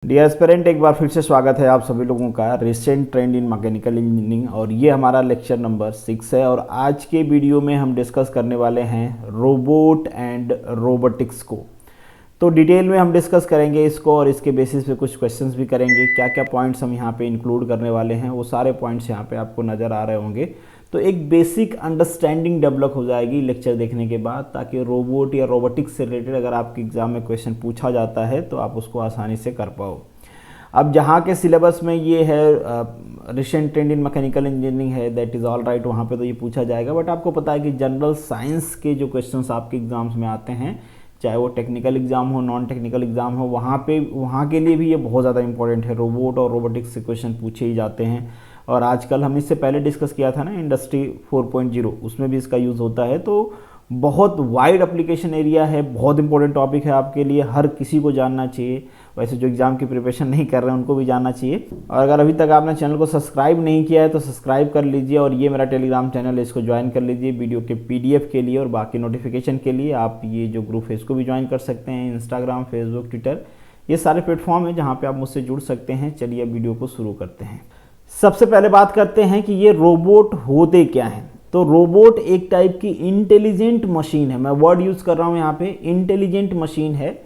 Dear aspirant, एक बार फिर से स्वागत है आप सभी लोगों का रिसेंट ट्रेंड इन मैकेनिकल इंजीनियरिंग। और ये हमारा लेक्चर नंबर 6 है। और आज के वीडियो में हम डिस्कस करने वाले हैं रोबोट एंड रोबोटिक्स को। तो डिटेल में हम डिस्कस करेंगे इसको और इसके बेसिस पे कुछ क्वेश्चंस भी करेंगे। क्या क्या पॉइंट्स हम यहाँ पे इंक्लूड करने वाले हैं वो सारे पॉइंट्स यहाँ पे आपको नज़र आ रहे होंगे। तो एक बेसिक अंडरस्टैंडिंग डेवलप हो जाएगी लेक्चर देखने के बाद, ताकि रोबोट या रोबोटिक्स से रिलेटेड अगर आपके एग्जाम में क्वेश्चन पूछा जाता है तो आप उसको आसानी से कर पाओ। अब जहाँ के सिलेबस में ये है रिसेंट ट्रेंड इन मैकेनिकल इंजीनियरिंग है, दैट इज़ ऑल राइट, वहाँ पे तो ये पूछा जाएगा। बट आपको पता है कि जनरल साइंस के जो क्वेश्चंस आपके एग्जाम्स में आते हैं, चाहे वो टेक्निकल एग्जाम हो नॉन टेक्निकल एग्जाम हो, वहाँ के लिए भी ये बहुत ज़्यादा इंपॉर्टेंट है। रोबोट और रोबोटिक्स से क्वेश्चन पूछे ही जाते हैं। और आजकल हम इससे पहले डिस्कस किया था ना इंडस्ट्री 4.0, उसमें भी इसका यूज़ होता है। तो बहुत वाइड एप्लीकेशन एरिया है, बहुत इंपॉर्टेंट टॉपिक है आपके लिए, हर किसी को जानना चाहिए। वैसे जो एग्ज़ाम की प्रिपरेशन नहीं कर रहे हैं उनको भी जानना चाहिए। और अगर अभी तक आपने चैनल को सब्सक्राइब नहीं किया है तो सब्सक्राइब कर लीजिए। और ये मेरा टेलीग्राम चैनल है, इसको ज्वाइन कर लीजिए वीडियो के PDF के लिए और बाकी नोटिफिकेशन के लिए। आप ये जो ग्रुप है इसको भी ज्वाइन कर सकते हैं। इंस्टाग्राम, फेसबुक, ट्विटर, ये सारे प्लेटफॉर्म है जहाँ पर आप मुझसे जुड़ सकते हैं। चलिए अब वीडियो को शुरू करते हैं। सबसे पहले बात करते हैं कि ये रोबोट होते क्या हैं। तो रोबोट एक टाइप की इंटेलिजेंट मशीन है। मैं वर्ड यूज़ कर रहा हूँ यहाँ पे, इंटेलिजेंट मशीन है,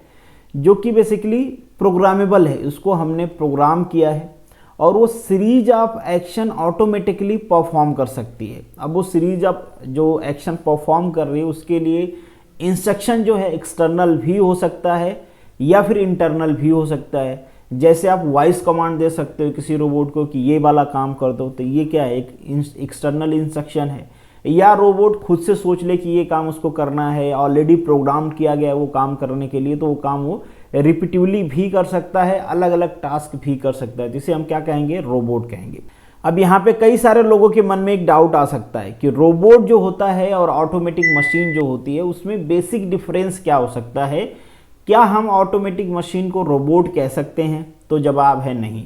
जो कि बेसिकली प्रोग्रामेबल है। उसको हमने प्रोग्राम किया है और वो series of action automatically perform कर सकती है। अब वो सीरीज ऑफ जो एक्शन परफॉर्म कर रही है उसके लिए इंस्ट्रक्शन जो है एक्सटर्नल भी हो सकता है या फिर इंटरनल भी हो सकता है। जैसे आप वॉइस कमांड दे सकते हो किसी रोबोट को कि ये वाला काम कर दो, तो ये क्या है, एक एक्सटर्नल इंस्ट्रक्शन है। या रोबोट खुद से सोच ले कि ये काम उसको करना है, ऑलरेडी प्रोग्राम किया गया है वो काम करने के लिए, तो वो काम वो रिपीटिवली भी कर सकता है, अलग अलग टास्क भी कर सकता है, जिसे हम क्या कहेंगे, रोबोट कहेंगे। अब यहाँ पे कई सारे लोगों के मन में एक डाउट आ सकता है कि रोबोट जो होता है और ऑटोमेटिक मशीन जो होती है उसमें बेसिक डिफरेंस क्या हो सकता है। क्या हम ऑटोमेटिक मशीन को रोबोट कह सकते हैं? तो जवाब है नहीं।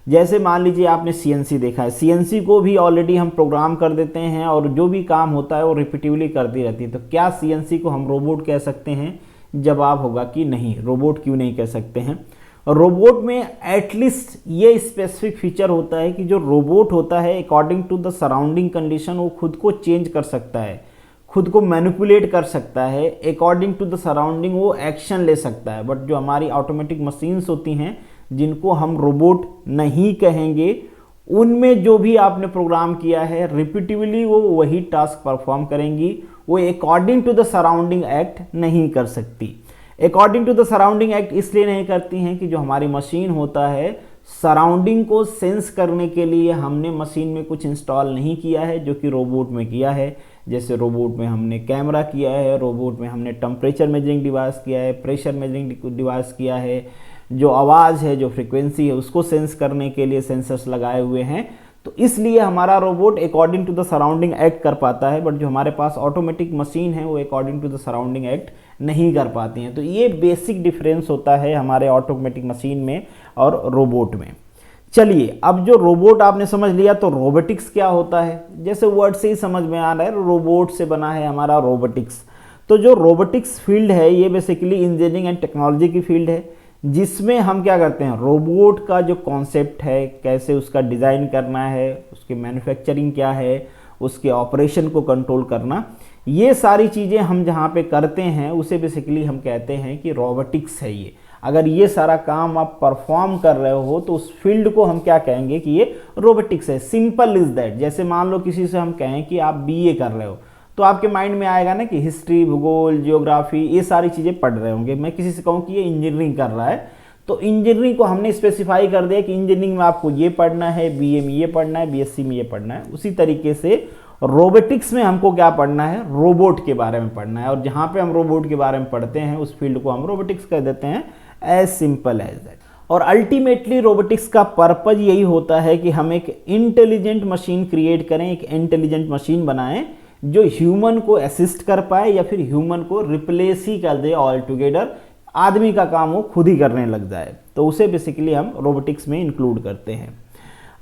जैसे मान लीजिए आपने CNC देखा है, CNC को भी ऑलरेडी हम प्रोग्राम कर देते हैं और जो भी काम होता है वो रिपीटिवली करती रहती है। तो क्या CNC को हम रोबोट कह सकते हैं? जवाब होगा कि नहीं। रोबोट क्यों नहीं कह सकते हैं? रोबोट में एटलीस्ट ये स्पेसिफिक फीचर होता है कि जो रोबोट होता है according to the surrounding condition वो खुद को चेंज कर सकता है, खुद को मैनिपुलेट कर सकता है, अकॉर्डिंग टू द सराउंडिंग वो एक्शन ले सकता है। बट जो हमारी ऑटोमेटिक मशीन्स होती हैं जिनको हम रोबोट नहीं कहेंगे, उनमें जो भी आपने प्रोग्राम किया है रिपीटिवली वो वही टास्क परफॉर्म करेंगी, वो according to the surrounding act नहीं कर सकती। According to the surrounding act इसलिए नहीं करती हैं कि जो हमारी मशीन होता है सराउंडिंग को सेंस करने के लिए हमने मशीन में कुछ इंस्टॉल नहीं किया है जो कि रोबोट में किया है। जैसे रोबोट में हमने कैमरा किया है, रोबोट में हमने टेम्परेचर मेजरिंग डिवाइस किया है, प्रेशर मेजरिंग डिवाइस किया है, जो आवाज़ है, जो फ्रीक्वेंसी है उसको सेंस करने के लिए सेंसर्स लगाए हुए हैं। तो इसलिए हमारा robot according to the surrounding act कर पाता है। बट जो हमारे पास ऑटोमेटिक मशीन है वो according to the surrounding act नहीं कर पाती हैं। तो ये बेसिक डिफरेंस होता है हमारे ऑटोमेटिक मशीन में और रोबोट में। चलिए, अब जो रोबोट आपने समझ लिया तो रोबोटिक्स क्या होता है। जैसे वर्ड से ही समझ में आ रहा है, रोबोट से बना है हमारा रोबोटिक्स। तो जो रोबोटिक्स फील्ड है ये बेसिकली इंजीनियरिंग एंड टेक्नोलॉजी की फील्ड है, जिसमें हम क्या करते हैं, रोबोट का जो कॉन्सेप्ट है, कैसे उसका डिज़ाइन करना है, उसकी मैन्युफैक्चरिंग क्या है, उसके ऑपरेशन को कंट्रोल करना, ये सारी चीज़ें हम जहाँ पे करते हैं उसे बेसिकली हम कहते हैं कि रोबोटिक्स है ये। अगर ये सारा काम आप परफॉर्म कर रहे हो तो उस फील्ड को हम क्या कहेंगे कि ये रोबोटिक्स है। Simple is that. जैसे मान लो किसी से हम कहें कि आप BA कर रहे हो तो आपके माइंड में आएगा ना कि हिस्ट्री, भूगोल, जियोग्राफी, ये सारी चीज़ें पढ़ रहे होंगे। मैं किसी से कहूँ कि ये इंजीनियरिंग कर रहा है तो इंजीनियरिंग को हमने स्पेसिफाई कर दिया कि इंजीनियरिंग में आपको ये पढ़ना है, BA में ये पढ़ना है, BSc में ये पढ़ना है। उसी तरीके से रोबोटिक्स में हमको क्या पढ़ना है, रोबोट के बारे में पढ़ना है। और जहाँ पे हम रोबोट के बारे में पढ़ते हैं उस फील्ड को हम रोबोटिक्स कह देते हैं। As simple as that. और अल्टीमेटली रोबोटिक्स का पर्पज यही होता है कि हम एक इंटेलिजेंट मशीन क्रिएट करें, एक इंटेलिजेंट मशीन बनाएं जो ह्यूमन को असिस्ट कर पाए या फिर ह्यूमन को रिप्लेस ही कर दे ऑल टुगेदर, आदमी का काम वो खुद ही करने लग जाए। तो उसे बेसिकली हम रोबोटिक्स में इंक्लूड करते हैं।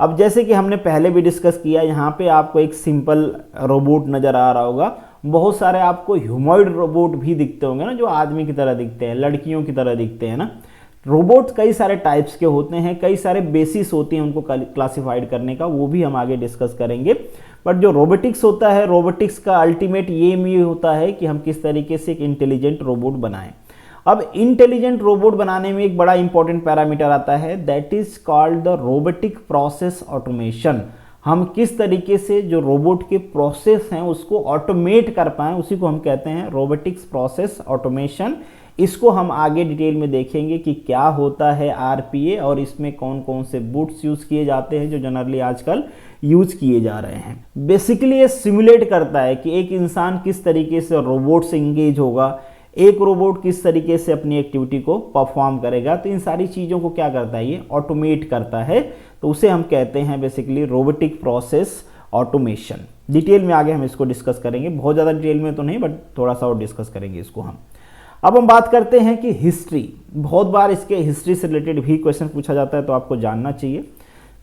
अब जैसे कि हमने पहले भी डिस्कस किया, यहाँ पे आपको एक सिंपल रोबोट नज़र आ रहा होगा, बहुत सारे आपको ह्यूमॉइड रोबोट भी दिखते होंगे ना, जो आदमी की तरह दिखते हैं, लड़कियों की तरह दिखते हैं ना। रोबोट कई सारे टाइप्स के होते हैं, कई सारे बेसिस होती हैं उनको क्लासिफाइड करने का, वो भी हम आगे डिस्कस करेंगे। बट जो रोबोटिक्स होता है, रोबोटिक्स का अल्टीमेट एम ये होता है कि हम किस तरीके से एक इंटेलिजेंट रोबोट बनाएं। अब इंटेलिजेंट रोबोट बनाने में एक बड़ा इंपॉर्टेंट पैरामीटर आता है, that is called the robotic process automation. हम किस तरीके से जो रोबोट के प्रोसेस हैं उसको ऑटोमेट कर पाएँ, उसी को हम कहते हैं रोबोटिक्स प्रोसेस ऑटोमेशन। इसको हम आगे डिटेल में देखेंगे कि क्या होता है आरपीए और इसमें कौन कौन से बूट्स यूज़ किए जाते हैं जो जनरली आजकल यूज़ किए जा रहे हैं। बेसिकली ये सिमुलेट करता है कि एक इंसान किस तरीके से रोबोट से इंगेज होगा, एक रोबोट किस तरीके से अपनी एक्टिविटी को परफॉर्म करेगा। तो इन सारी चीज़ों को क्या करता है, ये ऑटोमेट करता है। तो उसे हम कहते हैं basically robotic process automation. Detail में आगे हम इसको डिस्कस करेंगे, बहुत ज़्यादा डिटेल में तो नहीं, बट थोड़ा सा और डिस्कस करेंगे इसको हम। अब हम बात करते हैं कि हिस्ट्री, बहुत बार इसके हिस्ट्री से रिलेटेड भी क्वेश्चन पूछा जाता है, तो आपको जानना चाहिए।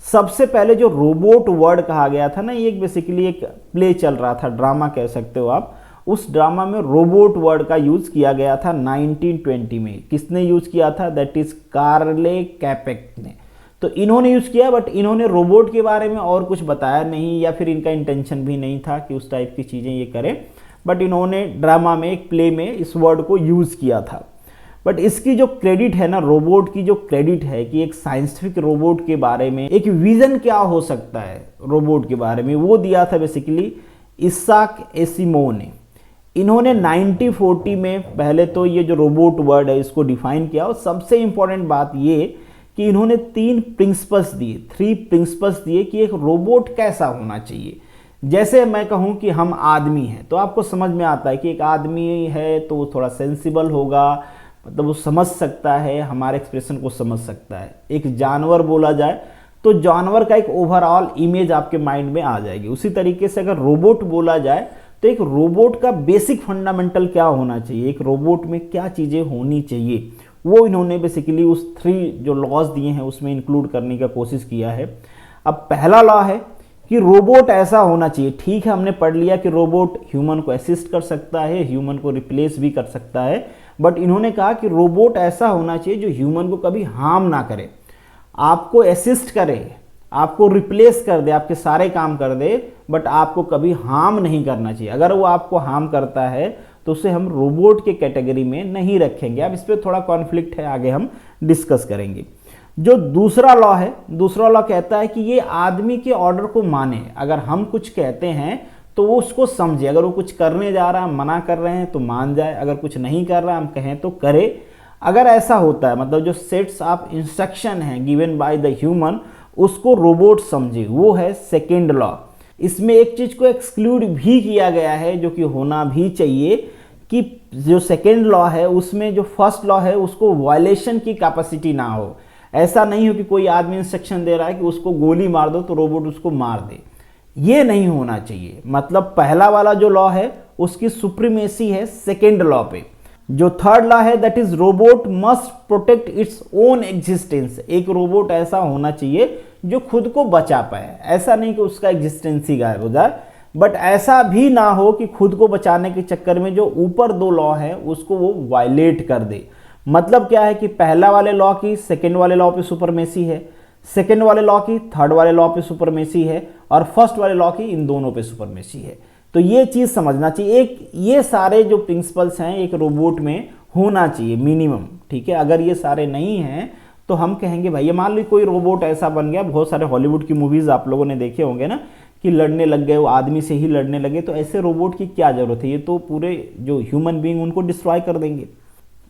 सबसे पहले जो रोबोट वर्ड कहा गया था ना, ये बेसिकली एक प्ले चल रहा था, ड्रामा कह सकते हो आप। उस ड्रामा में रोबोट वर्ड का यूज़ किया गया था 1920 में। किसने यूज़ किया था, दैट इज कार्ले कैपेक ने। तो इन्होंने यूज़ किया, बट इन्होंने रोबोट के बारे में और कुछ बताया नहीं, या फिर इनका इंटेंशन भी नहीं था कि उस टाइप की चीज़ें ये करें, बट इन्होंने ड्रामा में, एक प्ले में इस वर्ड को यूज़ किया था। बट इसकी जो क्रेडिट है ना, रोबोट की जो क्रेडिट है कि एक साइंटिफिक रोबोट के बारे में एक विज़न क्या हो सकता है रोबोट के बारे में, वो दिया था बेसिकली इसाक एसिमो ने। इन्होंने 1940 में पहले तो ये जो रोबोट वर्ड है इसको डिफाइन किया, और सबसे इंपॉर्टेंट बात ये कि इन्होंने 3 प्रिंसिपल्स दिए कि एक रोबोट कैसा होना चाहिए। जैसे मैं कहूँ कि हम आदमी हैं, तो आपको समझ में आता है कि एक आदमी है तो वो थोड़ा सेंसिबल होगा, मतलब वो समझ सकता है, हमारे एक्सप्रेशन को समझ सकता है। एक जानवर बोला जाए तो जानवर का एक ओवरऑल इमेज आपके माइंड में आ जाएगी। उसी तरीके से अगर रोबोट बोला जाए तो एक रोबोट का बेसिक फंडामेंटल क्या होना चाहिए, एक रोबोट में क्या चीज़ें होनी चाहिए, वो इन्होंने बेसिकली उस 3 जो लॉज दिए हैं उसमें इंक्लूड करने का कोशिश किया है। अब पहला लॉ है कि रोबोट ऐसा होना चाहिए। ठीक है, हमने पढ़ लिया कि रोबोट ह्यूमन को असिस्ट कर सकता है, ह्यूमन को रिप्लेस भी कर सकता है, बट इन्होंने कहा कि रोबोट ऐसा होना चाहिए जो ह्यूमन को कभी हार्म ना करे, आपको असिस्ट करे, आपको रिप्लेस कर दे, आपके सारे काम कर दे, बट आपको कभी हार्म नहीं करना चाहिए। अगर वो आपको हार्म करता है तो उसे हम रोबोट के कैटेगरी में नहीं रखेंगे। अब इस पर थोड़ा कॉन्फ्लिक्ट है, आगे हम डिस्कस करेंगे। जो दूसरा लॉ है, दूसरा लॉ कहता है कि ये आदमी के ऑर्डर को माने। अगर हम कुछ कहते हैं तो वो उसको समझे, अगर वो कुछ करने जा रहा है, मना कर रहे हैं तो मान जाए, अगर कुछ नहीं कर रहा हम कहें तो करे। अगर ऐसा होता है, मतलब जो सेट्स ऑफ इंस्ट्रक्शन हैं गिवन बाय द ह्यूमन, उसको रोबोट समझे, वो है सेकेंड लॉ। इसमें एक चीज़ को एक्सक्लूड भी किया गया है जो कि होना भी चाहिए, कि जो सेकेंड लॉ है उसमें जो फर्स्ट लॉ है उसको वायलेशन की कैपेसिटी ना हो। ऐसा नहीं हो कि कोई आदमी इंस्ट्रक्शन दे रहा है कि उसको गोली मार दो तो रोबोट उसको मार दे, ये नहीं होना चाहिए। मतलब पहला वाला जो लॉ है उसकी सुप्रीमेसी है सेकेंड लॉ पे। जो थर्ड लॉ है that is robot must protect its own existence. एक रोबोट ऐसा होना चाहिए जो खुद को बचा पाए, ऐसा नहीं कि उसका एग्जिस्टेंस ही गायब हो जाए, बट ऐसा भी ना हो कि खुद को बचाने के चक्कर में जो ऊपर 2 लॉ है उसको वो वायलेट कर दे। मतलब क्या है कि पहला वाले लॉ की सेकेंड वाले लॉ पे सुपरमेसी है, सेकेंड वाले लॉ की थर्ड वाले लॉ पे सुपरमेसी है, और फर्स्ट वाले लॉ की इन दोनों पे सुपरमेसी है। तो ये चीज़ समझना चाहिए। एक ये सारे जो प्रिंसिपल्स हैं एक रोबोट में होना चाहिए मिनिमम, ठीक है। अगर ये सारे नहीं हैं तो हम कहेंगे भैया, मान लो कोई रोबोट ऐसा बन गया, बहुत सारे हॉलीवुड की मूवीज़ आप लोगों ने देखे होंगे ना, कि लड़ने लग गए, वो आदमी से ही लड़ने लगे, तो ऐसे रोबोट की क्या ज़रूरत है, ये तो पूरे जो ह्यूमन बीइंग उनको डिस्ट्रॉय कर देंगे।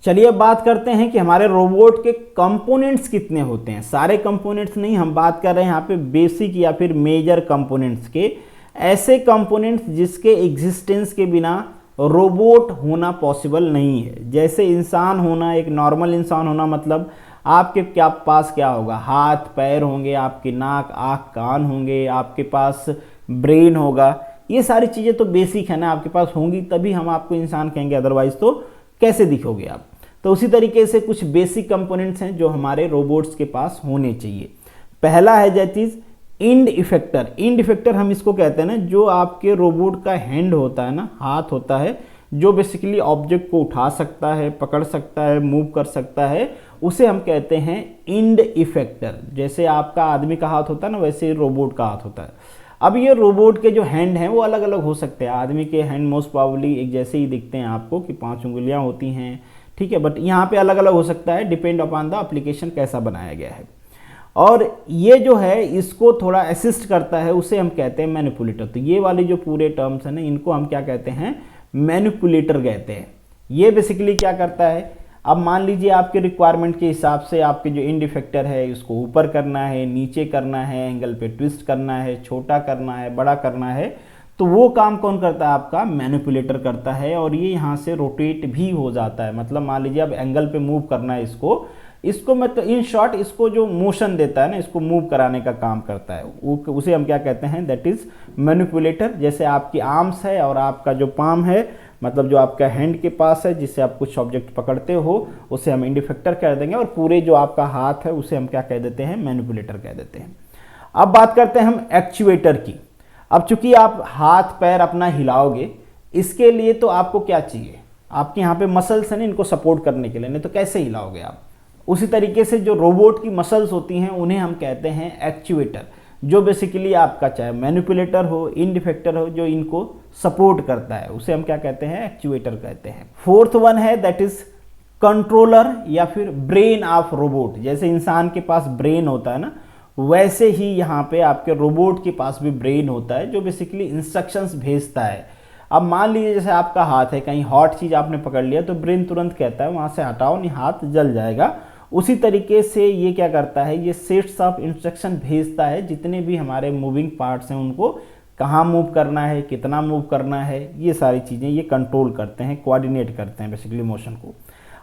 चलिए अब बात करते हैं कि हमारे रोबोट के कंपोनेंट्स कितने होते हैं। सारे कंपोनेंट्स नहीं, हम बात कर रहे हैं यहाँ पे बेसिक या फिर मेजर कंपोनेंट्स के, ऐसे कंपोनेंट्स जिसके एग्जिस्टेंस के बिना रोबोट होना पॉसिबल नहीं है। जैसे इंसान होना, एक नॉर्मल इंसान होना, मतलब आपके क्या पास क्या होगा, हाथ पैर होंगे, आपकी नाक आँख कान होंगे, आपके पास ब्रेन होगा, ये सारी चीज़ें तो बेसिक है ना, आपके पास होंगी तभी हम आपको इंसान कहेंगे, अदरवाइज तो कैसे दिखोगे आप। तो उसी तरीके से कुछ बेसिक कंपोनेंट्स हैं जो हमारे रोबोट्स के पास होने चाहिए। पहला है जो चीज़ इंड इफेक्टर। इंड इफेक्टर हम इसको कहते हैं ना, जो आपके रोबोट का हैंड होता है ना, हाथ होता है, जो बेसिकली ऑब्जेक्ट को उठा सकता है, पकड़ सकता है, मूव कर सकता है, उसे हम कहते हैं इंड इफेक्टर। जैसे आपका आदमी का हाथ होता है ना, वैसे ही रोबोट का हाथ होता है। अब ये रोबोट के जो हैंड हैं वो अलग अलग हो सकते हैं। आदमी के हैंड मोस्ट प्रॉब्ली एक जैसे ही दिखते हैं आपको कि 5 उंगलियां होती हैं, ठीक है, बट यहाँ पे अलग अलग हो सकता है, डिपेंड अपॉन द एप्लीकेशन कैसा बनाया गया है। और ये जो है इसको थोड़ा असिस्ट करता है, उसे हम कहते हैं मैनिपुलेटर। तो ये वाली जो पूरे टर्म्स हैं ना, इनको हम क्या कहते हैं, मैनिपुलेटर कहते हैं। ये बेसिकली क्या करता है, अब मान लीजिए आपके रिक्वायरमेंट के हिसाब से आपके जो इंड इफेक्टर है उसको ऊपर करना है, नीचे करना है, एंगल पे ट्विस्ट करना है, छोटा करना है, बड़ा करना है, तो वो काम कौन करता है, आपका मैनिपुलेटर करता है। और ये यहाँ से रोटेट भी हो जाता है। मतलब मान लीजिए अब एंगल पे मूव करना है इसको मतलब इन शॉर्ट इसको जो मोशन देता है ना, इसको मूव कराने का काम करता है, उसे हम क्या कहते हैं, दैट इज मैनिपुलेटर। जैसे आपकी आर्म्स है और आपका जो पाम है, मतलब जो आपका हैंड के पास है जिससे आप कुछ ऑब्जेक्ट पकड़ते हो, उसे हम इंड इफेक्टर कह देंगे। और पूरे जो आपका हाथ है उसे हम क्या कह देते हैं, मैनिपुलेटर कह देते हैं। अब बात करते हैं हम एक्चुएटर की। अब चूंकि आप हाथ पैर अपना हिलाओगे, इसके लिए तो आपको क्या चाहिए, आपके यहाँ पे मसल्स हैं ना इनको सपोर्ट करने के लिए, नहीं तो कैसे हिलाओगे आप। उसी तरीके से जो रोबोट की मसल्स होती हैं उन्हें हम कहते हैं एक्चुएटर, जो बेसिकली आपका चाहे मैनिपुलेटर हो, इंड इफेक्टर हो, जो इनको सपोर्ट करता है, उसे हम क्या कहते हैं, एक्चुएटर कहते हैं। फोर्थ वन है दैट इज कंट्रोलर या फिर ब्रेन ऑफ रोबोट। जैसे इंसान के पास ब्रेन होता है ना, वैसे ही यहाँ पे आपके रोबोट के पास भी ब्रेन होता है, जो बेसिकली इंस्ट्रक्शंस भेजता है। अब मान लीजिए जैसे आपका हाथ है, कहीं हॉट चीज़ आपने पकड़ लिया तो ब्रेन तुरंत कहता है वहाँ से हटाओ, नहीं हाथ जल जाएगा। उसी तरीके से ये क्या करता है, ये सेट्स ऑफ इंस्ट्रक्शन भेजता है, जितने भी हमारे मूविंग पार्ट्स हैं उनको कहाँ मूव करना है, कितना मूव करना है, ये सारी चीज़ें ये कंट्रोल करते हैं, कोऑर्डिनेट करते हैं बेसिकली मोशन को।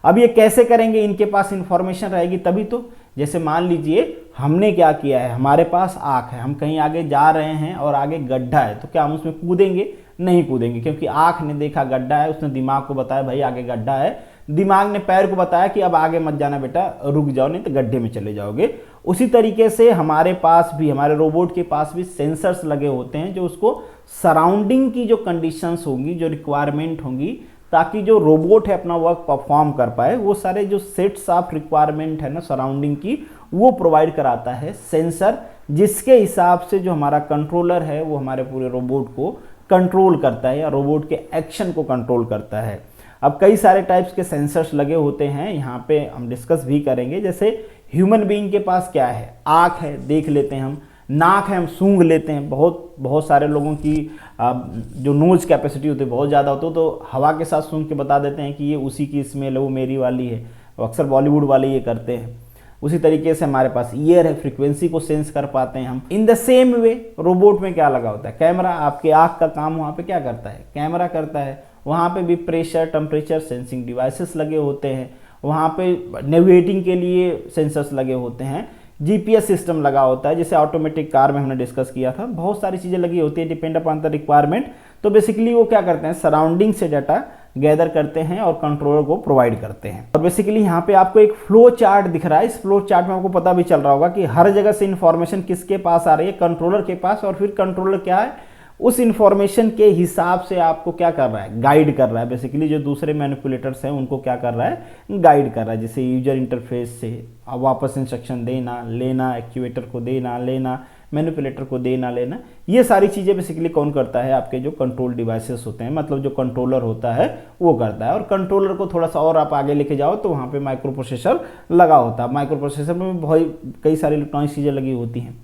अब ये कैसे करेंगे, इनके पास इंफॉर्मेशन रहेगी तभी तो। जैसे मान लीजिए हमने क्या किया है, हमारे पास आँख है, हम कहीं आगे जा रहे हैं और आगे गड्ढा है, तो क्या हम उसमें कूदेंगे, नहीं कूदेंगे, क्योंकि आँख ने देखा गड्ढा है, उसने दिमाग को बताया भाई आगे गड्ढा है, दिमाग ने पैर को बताया कि अब आगे मत जाना बेटा, रुक जाओ नहीं तो गड्ढे में चले जाओगे। उसी तरीके से हमारे पास भी, हमारे रोबोट के पास भी सेंसर्स लगे होते हैं, जो उसको सराउंडिंग की जो कंडीशंस होंगी, जो रिक्वायरमेंट होंगी, ताकि जो रोबोट है अपना वर्क परफॉर्म कर पाए, वो सारे जो सेट्स ऑफ रिक्वायरमेंट है ना सराउंडिंग की, वो प्रोवाइड कराता है सेंसर, जिसके हिसाब से जो हमारा कंट्रोलर है वो हमारे पूरे रोबोट को कंट्रोल करता है या रोबोट के एक्शन को कंट्रोल करता है। अब कई सारे टाइप्स के सेंसर्स लगे होते हैं, यहाँ पे हम डिस्कस भी करेंगे। जैसे ह्यूमन बीइंग के पास क्या है, आँख है, देख लेते हैं हम, नाक है, हम सूंघ लेते हैं। बहुत सारे लोगों की जो नोज कैपेसिटी होती है बहुत ज़्यादा होती है, तो हवा के साथ सूंघ के बता देते हैं कि ये उसी की स्मेल है, वो मेरी वाली है। अक्सर बॉलीवुड वाले ये करते हैं। उसी तरीके से हमारे पास ईयर है, फ्रीक्वेंसी को सेंस कर पाते हैं हम। In the same way robot में क्या लगा होता है, कैमरा। आपके आँख का काम वहाँ पे क्या करता है, कैमरा करता है। वहाँ पे भी प्रेशर, टेम्परेचर सेंसिंग डिवाइसेस लगे होते हैं। वहाँ पे नेविगेटिंग के लिए सेंसर्स लगे होते हैं। जीपीएस सिस्टम लगा होता है, जैसे ऑटोमेटिक कार में हमने डिस्कस किया था। बहुत सारी चीज़ें लगी होती है, डिपेंड अपॉन द रिक्वायरमेंट। तो बेसिकली वो क्या करते हैं, सराउंडिंग से डाटा गैदर करते हैं और कंट्रोलर को प्रोवाइड करते हैं। और बेसिकली यहाँ पे आपको एक फ्लो चार्ट दिख रहा है। इस फ्लो चार्ट में आपको पता भी चल रहा होगा कि हर जगह से इंफॉर्मेशन किसके पास आ रही है, कंट्रोलर के पास। और फिर कंट्रोलर क्या है, उस इंफॉर्मेशन के हिसाब से आपको क्या कर रहा है, गाइड कर रहा है। बेसिकली जो दूसरे मैनिपुलेटर्स हैं उनको क्या कर रहा है, गाइड कर रहा है। जैसे यूजर इंटरफेस से अब वापस इंस्ट्रक्शन देना लेना, एक्चुएटर को देना लेना, मैनिपुलेटर को देना लेना, ये सारी चीज़ें बेसिकली कौन करता है, आपके जो कंट्रोल डिवाइसेस होते हैं, मतलब जो कंट्रोलर होता है वो करता है। और कंट्रोलर को थोड़ा सा और आप आगे लेके जाओ तो वहाँ पे माइक्रो प्रोसेसर लगा होता है। माइक्रो प्रोसेसर में भी बहुत कई सारी इलेक्ट्रॉनिक चीज़ें लगी होती हैं।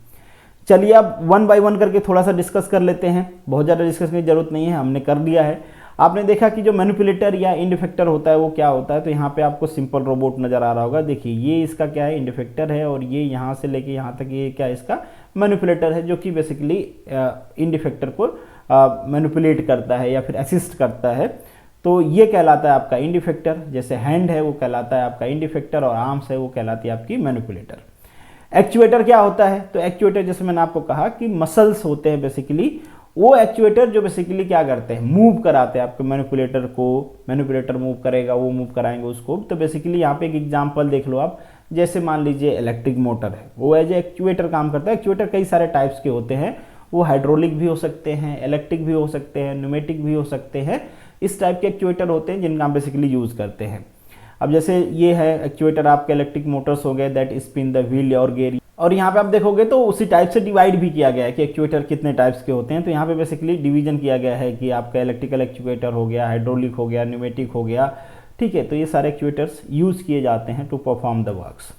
चलिए अब वन बाय वन करके थोड़ा सा डिस्कस कर लेते हैं। बहुत ज़्यादा डिस्कस करने की जरूरत नहीं है, हमने कर दिया है। आपने देखा कि जो मैनिपुलेटर या इंड इफेक्टर होता है वो क्या होता है। तो यहाँ पे आपको सिंपल रोबोट नज़र आ रहा होगा। देखिए ये इसका क्या है, इंड इफेक्टर है, और ये यहाँ से लेके यहाँ तक ये क्या है, इसका मैनिपुलेटर है, जो कि बेसिकली इंड इफेक्टर को मैनिपुलेट करता है या फिर असिस्ट करता है। तो ये कहलाता है आपका इंड इफेक्टर। जैसे हैंड है वो कहलाता है आपका इंड इफेक्टर, और आर्म्स है वो कहलाती है आपकी मैनिपुलेटर। एक्चुएटर क्या होता है, तो एक्चुएटर जैसे मैंने आपको कहा कि मसल्स होते हैं बेसिकली, वो एक्चुएटर जो बेसिकली क्या करते हैं, मूव कराते हैं आपके मैनिपुलेटर को। मैनिपुलेटर मूव करेगा, वो मूव कराएंगे उसको। तो बेसिकली यहाँ पे एक एग्जांपल देख लो आप। जैसे मान लीजिए इलेक्ट्रिक मोटर है, वो एज ए एक्चुएटर काम करता है। एक्चुएटर कई सारे टाइप्स के होते हैं, वो हाइड्रोलिक भी हो सकते हैं, इलेक्ट्रिक भी हो सकते हैं, न्यूमेटिक भी हो सकते हैं। इस टाइप के एक्चुएटर होते हैं जिनका हम बेसिकली यूज़ करते हैं। अब जैसे ये है एक्चुएटर आपके इलेक्ट्रिक मोटर्स हो गए दैट स्पिन द व्हील और गेयर, और यहाँ पे आप देखोगे तो उसी टाइप से डिवाइड भी किया गया है कि एक्चुएटर कितने टाइप्स के होते हैं। तो यहाँ पे बेसिकली डिवीजन किया गया है कि आपका इलेक्ट्रिकल एक्चुएटर हो गया, हाइड्रोलिक हो गया, न्यूमेटिक हो गया, ठीक है। तो ये सारे एक्चुएटर्स यूज़ किए जाते हैं to perform the works.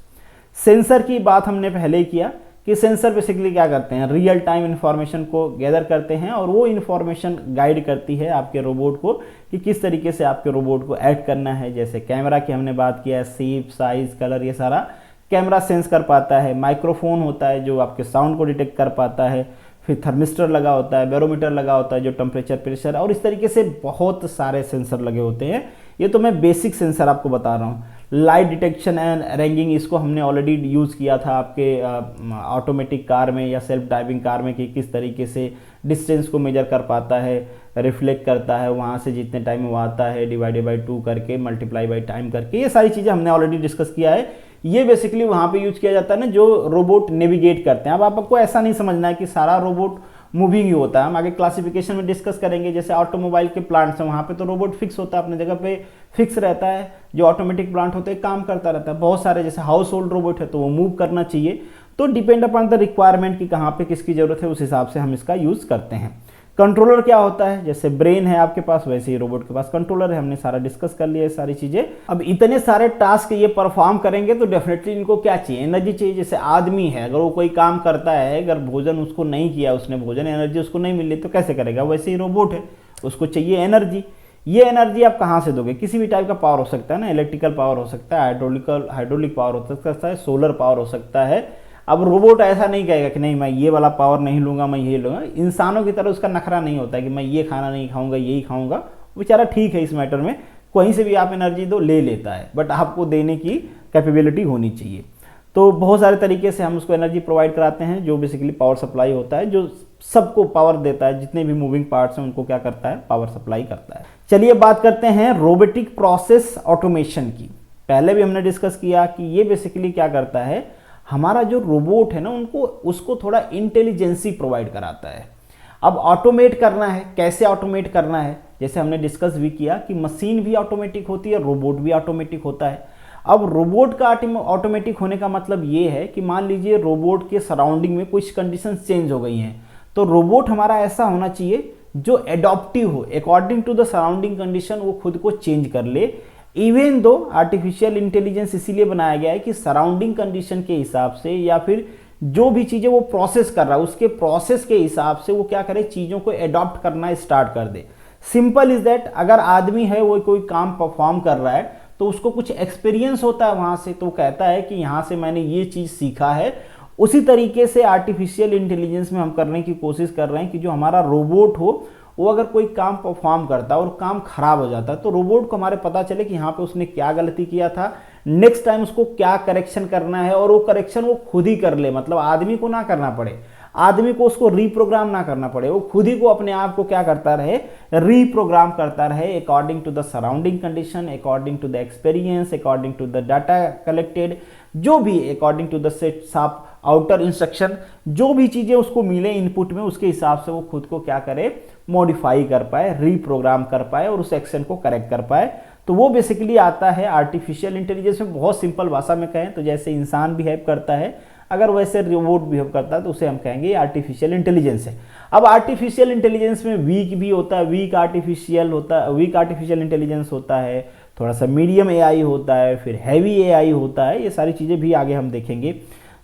Sensor की बात हमने पहले ही किया कि सेंसर बेसिकली क्या करते हैं, रियल टाइम इन्फॉर्मेशन को गैदर करते हैं और वो इन्फॉर्मेशन गाइड करती है आपके रोबोट को कि किस तरीके से आपके रोबोट को ऐड करना है। जैसे कैमरा की हमने बात किया है, शेप, साइज, कलर, ये सारा कैमरा सेंस कर पाता है। माइक्रोफोन होता है जो आपके साउंड को डिटेक्ट कर पाता है। फिर थर्मिस्टर लगा होता है, बैरोमीटर लगा होता है जो टेम्परेचर, प्रेशर, और इस तरीके से बहुत सारे सेंसर लगे होते हैं। ये तो मैं बेसिक सेंसर आपको बता रहा हूँ। लाइट डिटेक्शन एंड रैंगिंग, इसको हमने ऑलरेडी यूज़ किया था आपके ऑटोमेटिक कार में या सेल्फ ड्राइविंग कार में कि किस तरीके से डिस्टेंस को मेजर कर पाता है, रिफ्लेक्ट करता है, वहाँ से जितने टाइम में वो आता है डिवाइडेड बाई 2 करके, मल्टीप्लाई बाई टाइम करके, ये सारी चीज़ें हमने ऑलरेडी डिस्कस किया है। ये बेसिकली वहाँ पे यूज किया जाता है ना जो रोबोट नेविगेट करते हैं। अब आपको ऐसा नहीं समझना है कि सारा रोबोट मूविंग ही होता है, हम आगे क्लासिफिकेशन में डिस्कस करेंगे। जैसे ऑटोमोबाइल के प्लांट्स हैं, वहाँ पे तो रोबोट फिक्स होता है, अपने जगह पे फिक्स रहता है। जो ऑटोमेटिक प्लांट होते हैं काम करता रहता है। बहुत सारे जैसे हाउस होल्ड रोबोट है तो वो मूव करना चाहिए। तो डिपेंड अपॉन द रिक्वायरमेंट कि कहाँ पे किसकी ज़रूरत है, उस हिसाब से हम इसका यूज़ करते हैं। कंट्रोलर क्या होता है, जैसे ब्रेन है आपके पास वैसे ही रोबोट के पास कंट्रोलर है। हमने सारा डिस्कस कर लिया है सारी चीज़ें। अब इतने सारे टास्क ये परफॉर्म करेंगे तो डेफिनेटली इनको क्या चाहिए, एनर्जी चाहिए। जैसे आदमी है, अगर वो कोई काम करता है, अगर भोजन उसको नहीं किया, उसने भोजन, एनर्जी उसको नहीं मिली तो कैसे करेगा। वैसे ही रोबोट है, उसको चाहिए एनर्जी। ये एनर्जी आप कहाँ से दोगे, किसी भी टाइप का पावर हो सकता है ना, इलेक्ट्रिकल पावर हो सकता है, हाइड्रोलिक पावर हो सकता है, सोलर पावर हो सकता है। अब रोबोट ऐसा नहीं कहेगा कि नहीं मैं ये वाला पावर नहीं लूँगा, मैं ये लूँगा। इंसानों की तरह उसका नखरा नहीं होता है कि मैं ये खाना नहीं खाऊंगा, यही खाऊंगा। बेचारा ठीक है इस मैटर में, कहीं से भी आप एनर्जी दो ले लेता है, बट आपको देने की कैपेबिलिटी होनी चाहिए। तो बहुत सारे तरीके से हम उसको एनर्जी प्रोवाइड कराते हैं, जो बेसिकली पावर सप्लाई होता है, जो सबको पावर देता है। जितने भी मूविंग पार्ट्स हैं उनको क्या करता है, पावर सप्लाई करता है। चलिए बात करते हैं रोबोटिक प्रोसेस ऑटोमेशन की। पहले भी हमने डिस्कस किया कि ये बेसिकली क्या करता है, हमारा जो रोबोट है ना उसको थोड़ा इंटेलिजेंसी प्रोवाइड कराता है। अब ऑटोमेट करना है, कैसे ऑटोमेट करना है, जैसे हमने डिस्कस भी किया कि मशीन भी ऑटोमेटिक होती है, रोबोट भी ऑटोमेटिक होता है। अब रोबोट का ऑटोमेटिक होने का मतलब ये है कि मान लीजिए रोबोट के सराउंडिंग में कुछ कंडीशंस चेंज हो गई हैं, तो रोबोट हमारा ऐसा होना चाहिए जो एडॉप्टिव हो, according to the surrounding condition वो खुद को चेंज कर ले। इवन दो आर्टिफिशियल इंटेलिजेंस इसीलिए बनाया गया है कि सराउंडिंग कंडीशन के हिसाब से या फिर जो भी चीज़ें वो प्रोसेस कर रहा है उसके प्रोसेस के हिसाब से वो क्या करे, चीज़ों को एडॉप्ट करना स्टार्ट कर दे। सिंपल इज दैट, अगर आदमी है वो कोई काम परफॉर्म कर रहा है तो उसको कुछ एक्सपीरियंस होता है वहाँ से, तो कहता है कि यहाँ से मैंने ये चीज़ सीखा है। उसी तरीके से आर्टिफिशियल इंटेलिजेंस में हम करने की कोशिश कर रहे हैं कि जो हमारा रोबोट हो वो अगर कोई काम परफॉर्म करता है और काम खराब हो जाता है तो रोबोट को हमारे पता चले कि यहाँ पे उसने क्या गलती किया था, नेक्स्ट टाइम उसको क्या करेक्शन करना है, और वो करेक्शन वो खुद ही कर ले। मतलब आदमी को ना करना पड़े, आदमी को उसको रीप्रोग्राम ना करना पड़े, वो खुद ही को अपने आप को क्या करता रहे, रीप्रोग्राम करता रहे according to the surrounding condition, according to the experience, according to the data collected, जो भी according to the sets of outer instruction, जो भी चीज़ें उसको मिले इनपुट में, उसके हिसाब से वो खुद को क्या करे, मॉडिफाई कर पाए, रीप्रोग्राम कर पाए और उस एक्शन को करेक्ट कर पाए। तो वो बेसिकली आता है आर्टिफिशियल इंटेलिजेंस में। बहुत सिंपल भाषा में कहें तो जैसे इंसान बिहेव करता है, अगर वैसे रोबोट बिहेव करता है तो उसे हम कहेंगे आर्टिफिशियल इंटेलिजेंस है। अब आर्टिफिशियल इंटेलिजेंस में वीक भी होता है, वीक आर्टिफिशियल इंटेलिजेंस होता है, थोड़ा सा मीडियम एआई होता है, फिर हैवी एआई होता है। ये सारी चीज़ें भी आगे हम देखेंगे।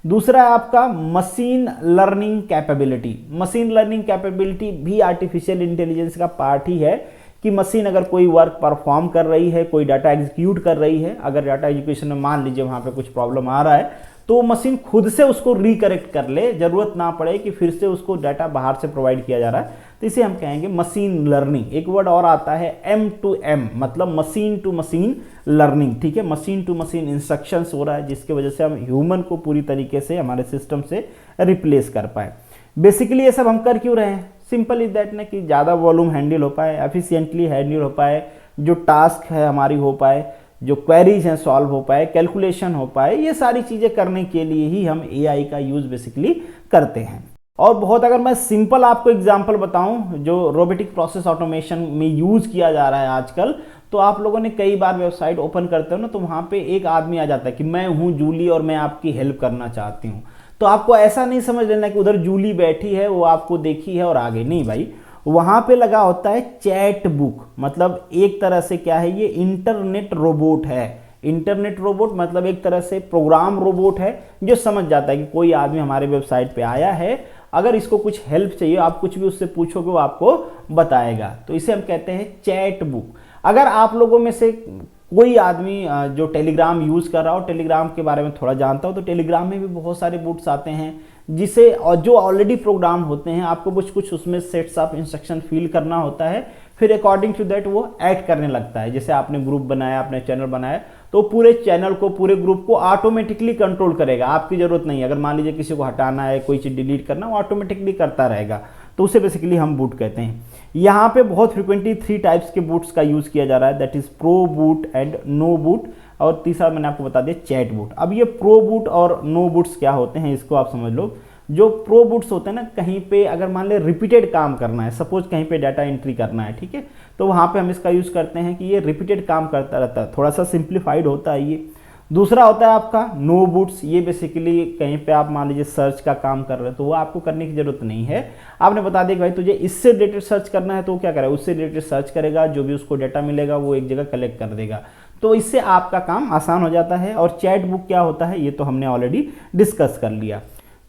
दूसरा है आपका machine learning capability. Machine learning capability भी आर्टिफिशियल इंटेलिजेंस का पार्ट ही है कि मशीन अगर कोई वर्क परफॉर्म कर रही है, कोई डाटा एग्जीक्यूट कर रही है, अगर डाटा एजुकेशन में मान लीजिए वहाँ पे कुछ प्रॉब्लम आ रहा है तो मशीन खुद से उसको रिकरेक्ट कर ले, जरूरत ना पड़े कि फिर से उसको डाटा बाहर से प्रोवाइड किया जा रहा है। तो इसे हम कहेंगे मशीन लर्निंग। एक वर्ड और आता है M2M, मतलब मशीन टू मशीन लर्निंग। ठीक है, मशीन टू मशीन इंस्ट्रक्शंस हो रहा है जिसकी वजह से हम ह्यूमन को पूरी तरीके से हमारे सिस्टम से रिप्लेस कर पाए। बेसिकली ये सब हम कर क्यों रहे हैं, सिंपल इज दैट ना कि ज़्यादा वॉल्यूम हैंडल हो पाए, एफिशिएंटली हैंडल हो पाए, जो टास्क है हमारी हो पाए, जो क्वेरीज हैं सॉल्व हो पाए, कैलकुलेशन हो पाए। ये सारी चीज़ें करने के लिए ही हम एआई का यूज़ बेसिकली करते हैं। और बहुत अगर मैं सिंपल आपको एग्जांपल बताऊं जो रोबोटिक प्रोसेस ऑटोमेशन में यूज़ किया जा रहा है आजकल, तो आप लोगों ने कई बार वेबसाइट ओपन करते हो ना, तो वहाँ पे एक आदमी आ जाता है कि मैं हूँ जूली और मैं आपकी हेल्प करना चाहती हूँ। तो आपको ऐसा नहीं समझ लेना कि उधर जूली बैठी है, वो आपको देखी है और आगे नहीं भाई, वहाँ पे लगा होता है चैट बुक। मतलब एक तरह से क्या है, ये इंटरनेट रोबोट है। इंटरनेट रोबोट मतलब एक तरह से प्रोग्राम रोबोट है जो समझ जाता है कि कोई आदमी हमारे वेबसाइट पे आया है, अगर इसको कुछ हेल्प चाहिए, आप कुछ भी उससे पूछोगे वो आपको बताएगा। तो इसे हम कहते हैं चैट बुक। अगर आप लोगों में से कोई आदमी जो टेलीग्राम यूज़ कर रहा हो, टेलीग्राम के बारे में थोड़ा जानता हो, तो टेलीग्राम में भी बहुत सारे बूट्स आते हैं जिसे जो ऑलरेडी प्रोग्राम होते हैं, आपको कुछ कुछ उसमें सेट्स ऑफ इंस्ट्रक्शन फिल करना होता है, फिर अकॉर्डिंग टू दैट वो ऐड करने लगता है। जैसे आपने ग्रुप बनाया, आपने चैनल बनाया, तो पूरे चैनल को, पूरे ग्रुप को ऑटोमेटिकली कंट्रोल करेगा, आपकी जरूरत नहीं है। अगर मान लीजिए किसी को हटाना है, कोई चीज़ डिलीट करना, वो ऑटोमेटिकली करता रहेगा। तो उसे बेसिकली हम बूट कहते हैं। यहाँ पे बहुत फ्रिक्वेंटली 3 टाइप्स के बूट्स का यूज़ किया जा रहा है, that is pro boot and no boot, और तीसरा मैंने आपको बता दिया चैट बूट। अब ये प्रो बूट और नो बूट्स क्या होते हैं, इसको आप समझ लो। जो प्रो बूट्स होते हैं ना, कहीं पे अगर मान ले रिपीटेड काम करना है, सपोज कहीं पे डाटा एंट्री करना है, ठीक है, तो वहाँ पे हम इसका यूज़ करते हैं कि ये रिपीटेड काम करता रहता है, थोड़ा सा सिंप्लीफाइड होता है ये। दूसरा होता है आपका नो बूट्स, ये बेसिकली कहीं पे आप मान लीजिए सर्च का काम कर रहे हो, तो वो आपको करने की जरूरत नहीं है। आपने बता दिया कि भाई तुझे इससे रिलेटेड सर्च करना है, तो क्या करेगा, उससे रिलेटेड सर्च करेगा, जो भी उसको डाटा मिलेगा वो एक जगह कलेक्ट कर देगा। तो इससे आपका काम आसान हो जाता है। और चैट बुक क्या होता है, ये तो हमने ऑलरेडी डिस्कस कर लिया।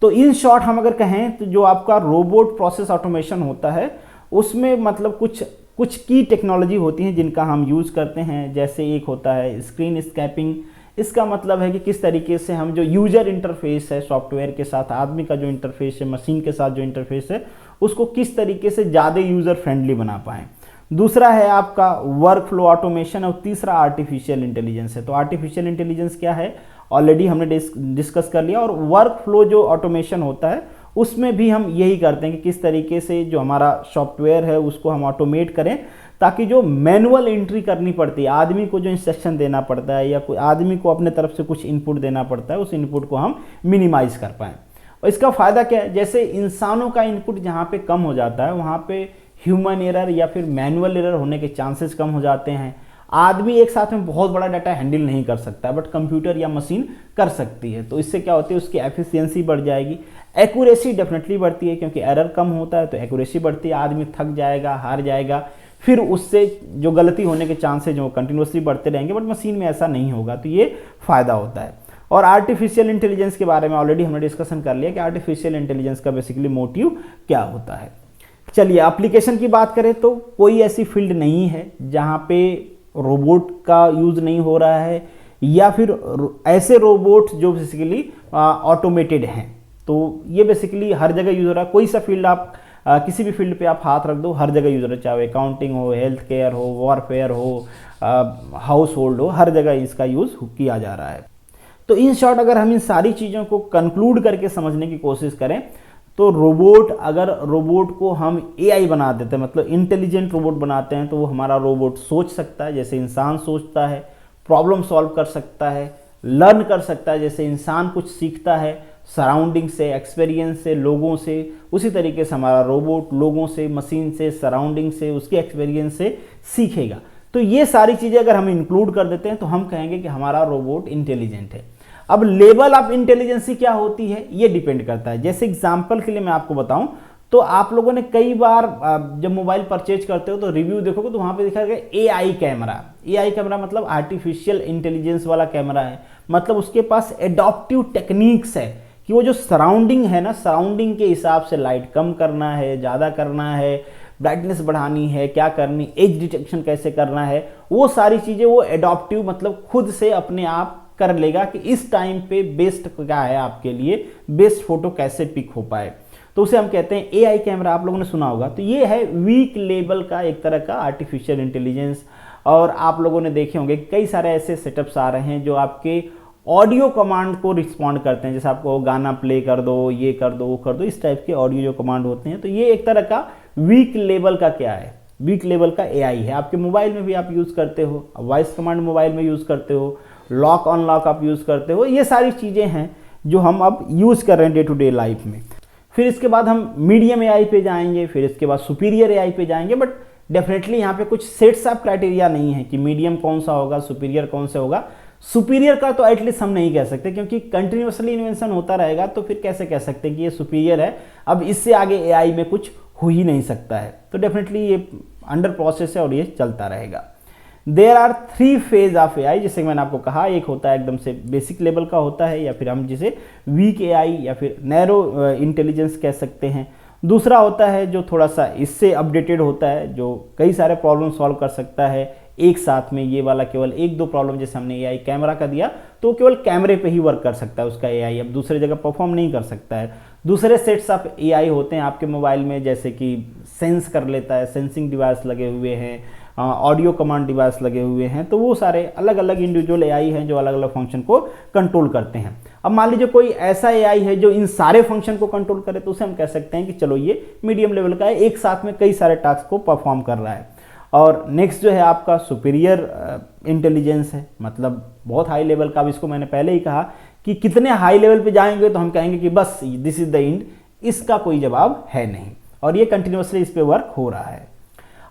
तो इन शॉर्ट हम अगर कहें तो जो आपका रोबोट प्रोसेस ऑटोमेशन होता है, उसमें मतलब कुछ की टेक्नोलॉजी होती हैं जिनका हम यूज़ करते हैं। जैसे एक होता है स्क्रीन स्कैपिंग। इसका मतलब है कि किस तरीके से हम जो यूजर इंटरफेस है सॉफ्टवेयर के साथ, आदमी का जो इंटरफेस है, मशीन के साथ जो इंटरफेस है, उसको किस तरीके से ज़्यादा यूज़र फ्रेंडली बना पाएँ। दूसरा है आपका वर्क फ्लो ऑटोमेशन, और तीसरा आर्टिफिशियल इंटेलिजेंस है। तो आर्टिफिशियल इंटेलिजेंस क्या है, ऑलरेडी हमने डिस्कस कर लिया। और वर्क फ्लो जो ऑटोमेशन होता है, उसमें भी हम यही करते हैं कि किस तरीके से जो हमारा सॉफ्टवेयर है उसको हम ऑटोमेट करें, ताकि जो मैनुअल एंट्री करनी पड़ती है, आदमी को जो इंस्ट्रक्शन देना पड़ता है या कोई आदमी को अपने तरफ से कुछ इनपुट देना पड़ता है, उस इनपुट को हम मिनिमाइज कर पाएँ। और इसका फ़ायदा क्या है, जैसे इंसानों का इनपुट जहाँ पे कम हो जाता है, वहाँ पे ह्यूमन एरर या फिर मैनुअल एरर होने के चांसेस कम हो जाते हैं। आदमी एक साथ में बहुत बड़ा डाटा हैंडल नहीं कर सकता, बट कंप्यूटर या मशीन कर सकती है। तो इससे क्या होती है, उसकी एफिशिएंसी बढ़ जाएगी, एक्यूरेसी डेफिनेटली बढ़ती है, क्योंकि एरर कम होता है तो एक्यूरेसी बढ़ती है। आदमी थक जाएगा, हार जाएगा, फिर उससे जो गलती होने के चांसेज जो कंटिन्यूसली बढ़ते रहेंगे, बट मशीन में ऐसा नहीं होगा। तो ये फ़ायदा होता है। और आर्टिफिशियल इंटेलिजेंस के बारे में ऑलरेडी हमने डिस्कशन कर लिया कि आर्टिफिशियल इंटेलिजेंस का बेसिकली मोटिव क्या होता है। चलिए एप्लीकेशन की बात करें तो कोई ऐसी फील्ड नहीं है जहाँ पे रोबोट का यूज़ नहीं हो रहा है, या फिर ऐसे रोबोट जो बेसिकली ऑटोमेटेड हैं। तो ये बेसिकली हर जगह यूज़ हो रहा है। कोई सा फील्ड आप किसी भी फील्ड पे आप हाथ रख दो, हर जगह यूज़ हो रहा है, चाहे अकाउंटिंग हो, हेल्थ केयर हो, वॉरफेयर हो, हाउस होल्ड हो, हर जगह इसका यूज़ किया जा रहा है। तो इन शॉर्ट अगर हम इन सारी चीज़ों को कंक्लूड करके समझने की कोशिश करें, तो अगर रोबोट को हम एआई बना देते हैं, मतलब इंटेलिजेंट रोबोट बनाते हैं, तो वो हमारा रोबोट सोच सकता है जैसे इंसान सोचता है, प्रॉब्लम सॉल्व कर सकता है, लर्न कर सकता है जैसे इंसान कुछ सीखता है सराउंडिंग से, एक्सपीरियंस से, लोगों से। उसी तरीके से हमारा रोबोट लोगों से, मशीन से, सराउंडिंग से, उसके एक्सपीरियंस से सीखेगा। तो ये सारी चीज़ें अगर हम इंक्लूड कर देते हैं तो हम कहेंगे कि हमारा रोबोट इंटेलिजेंट है। अब लेवल ऑफ इंटेलिजेंसी क्या होती है, ये डिपेंड करता है। जैसे एग्जांपल के लिए मैं आपको बताऊं, तो आप लोगों ने कई बार जब मोबाइल परचेज करते हो तो रिव्यू देखोगे तो वहाँ पे दिखा गया एआई कैमरा। एआई कैमरा मतलब आर्टिफिशियल इंटेलिजेंस वाला कैमरा है, मतलब उसके पास एडॉप्टिव टेक्निक्स है कि वो जो सराउंडिंग है ना, सराउंडिंग के हिसाब से लाइट कम करना है, ज़्यादा करना है, ब्राइटनेस बढ़ानी है, क्या करनी, एज डिटेक्शन कैसे करना है, वो सारी चीज़ें वो एडॉप्टिव मतलब खुद से अपने आप कर लेगा कि इस टाइम पे बेस्ट क्या है आपके लिए, बेस्ट फोटो कैसे पिक हो पाए। तो उसे हम कहते हैं एआई कैमरा, आप लोगों ने सुना होगा। तो ये है वीक लेवल का एक तरह का आर्टिफिशियल इंटेलिजेंस। और आप लोगों ने देखे होंगे कई सारे ऐसे सेटअप्स आ रहे हैं जो आपके ऑडियो कमांड को रिस्पॉन्ड करते हैं, जैसे आपको गाना प्ले कर दो, ये कर दो, वो कर दो, इस टाइप के ऑडियो जो कमांड होते हैं। तो ये एक तरह का वीक लेवल का क्या है, वीक लेवल का एआई है। आपके मोबाइल में भी आप यूज़ करते हो, वॉइस कमांड मोबाइल में यूज़ करते हो, लॉक अनलॉक आप यूज़ करते हो। ये सारी चीज़ें हैं जो हम अब यूज़ कर रहे हैं डे टू डे लाइफ में। फिर इसके बाद हम मीडियम एआई पे जाएंगे, फिर इसके बाद सुपीरियर एआई पे जाएंगे। बट डेफिनेटली यहाँ पे कुछ सेट्स ऑफ क्राइटेरिया नहीं है कि मीडियम कौन सा होगा, सुपीरियर कौन सा होगा। सुपीरियर का तो एटलीस्ट हम नहीं कह सकते, क्योंकि कंटिन्यूसली इन्वेंशन होता रहेगा तो फिर कैसे कह सकते हैं कि ये सुपीरियर है। अब इससे आगे एआई में कुछ हो ही नहीं सकता है, तो डेफिनेटली ये अंडर प्रोसेस है और ये चलता रहेगा। There are 3 phase of AI, जैसे मैंने आपको कहा, एक होता है एकदम से बेसिक लेवल का होता है, या फिर हम जिसे वीक एआई या फिर नैरो इंटेलिजेंस कह सकते हैं। दूसरा होता है जो थोड़ा सा इससे अपडेटेड होता है, जो कई सारे प्रॉब्लम सॉल्व कर सकता है एक साथ में। ये वाला केवल 1-2 प्रॉब्लम, जैसे हमने एआई कैमरा का दिया तो वो केवल कैमरे पे ही वर्क कर सकता है उसका एआई, अब दूसरे जगह परफॉर्म नहीं कर सकता है। दूसरे सेट्स ऑफ एआई होते हैं आपके मोबाइल में, जैसे कि सेंस कर लेता है, सेंसिंग डिवाइस लगे हुए हैं, ऑडियो कमांड डिवाइस लगे हुए हैं, तो वो सारे अलग अलग इंडिविजुअल एआई हैं जो अलग अलग फंक्शन को कंट्रोल करते हैं। अब मान लीजिए कोई ऐसा एआई है जो इन सारे फंक्शन को कंट्रोल करे, तो उसे हम कह सकते हैं कि चलो ये मीडियम लेवल का है, एक साथ में कई सारे टास्क को परफॉर्म कर रहा है। और नेक्स्ट जो है आपका सुपीरियर इंटेलिजेंस है, मतलब बहुत हाई लेवल का। अब इसको मैंने पहले ही कहा कि कितने हाई लेवल पे जाएंगे तो हम कहेंगे कि बस दिस इज द एंड, इसका कोई जवाब है नहीं, और ये कंटिन्यूसली इस पे वर्क हो रहा है।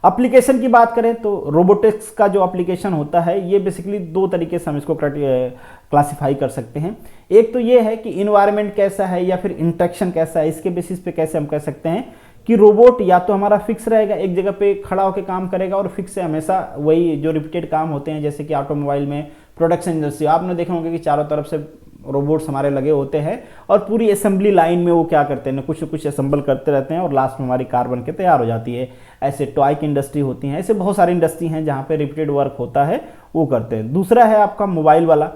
एप्लीकेशन की बात करें तो रोबोटिक्स का जो एप्लीकेशन होता है, ये बेसिकली 2 तरीके से हम इसको क्लासिफाई कर सकते हैं। एक तो ये है कि इन्वायरमेंट कैसा है या फिर इंटरेक्शन कैसा है, इसके बेसिस पे कैसे हम कह सकते हैं कि रोबोट या तो हमारा फिक्स रहेगा, एक जगह पे खड़ा होकर काम करेगा और फिक्स है हमेशा, वही जो रिपीटेड काम होते हैं, जैसे कि ऑटोमोबाइल में, प्रोडक्शन इंडस्ट्री, आपने देखा होगा कि चारों तरफ से रोबोट्स हमारे लगे होते हैं और पूरी असेंबली लाइन में वो क्या करते हैं, कुछ न कुछ असेंबल करते रहते हैं और लास्ट में हमारी कार बन के तैयार हो जाती है। ऐसे टॉय की इंडस्ट्री होती हैं, ऐसे बहुत सारी इंडस्ट्री हैं जहाँ पे रिपीटेड वर्क होता है, वो करते हैं। दूसरा है आपका मोबाइल वाला।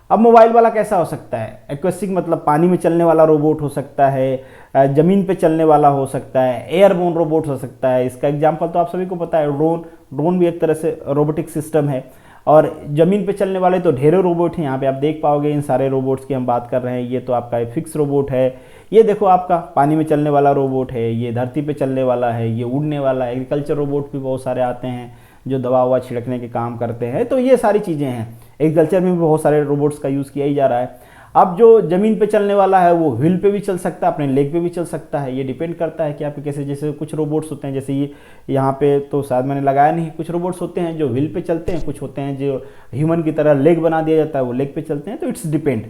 अब मोबाइल वाला कैसा हो सकता है, एक्वेस्टिक मतलब पानी में चलने वाला रोबोट हो सकता है, ज़मीन पे चलने वाला हो सकता है, एयरबोर्न रोबोट हो सकता है। इसका एग्जांपल तो आप सभी को पता है, ड्रोन भी एक तरह से रोबोटिक सिस्टम है। और ज़मीन पे चलने वाले तो ढेरों रोबोट हैं, यहाँ पे आप देख पाओगे इन सारे रोबोट्स की हम बात कर रहे हैं। ये तो आपका फिक्स रोबोट है, ये देखो आपका पानी में चलने वाला रोबोट है, ये धरती पे चलने वाला है, ये उड़ने वाला है। एग्रीकल्चर रोबोट भी बहुत सारे आते हैं जो दवा ववा छिड़कने के काम करते हैं, तो ये सारी चीज़ें हैं। एग्रीकल्चर में भी बहुत सारे रोबोट्स का यूज़ किया ही जा रहा है। अब जो ज़मीन पे चलने वाला है वो व्हील पे भी चल सकता है, अपने लेग पे भी चल सकता है, ये डिपेंड करता है कि आपके कैसे। जैसे कुछ रोबोट्स होते हैं, जैसे ये यहाँ पे तो शायद मैंने लगाया नहीं, कुछ रोबोट्स होते हैं जो व्हील पे चलते हैं, कुछ होते हैं जो ह्यूमन की तरह लेग बना दिया जाता है, वो लेग पे चलते हैं, तो इट्स डिपेंड।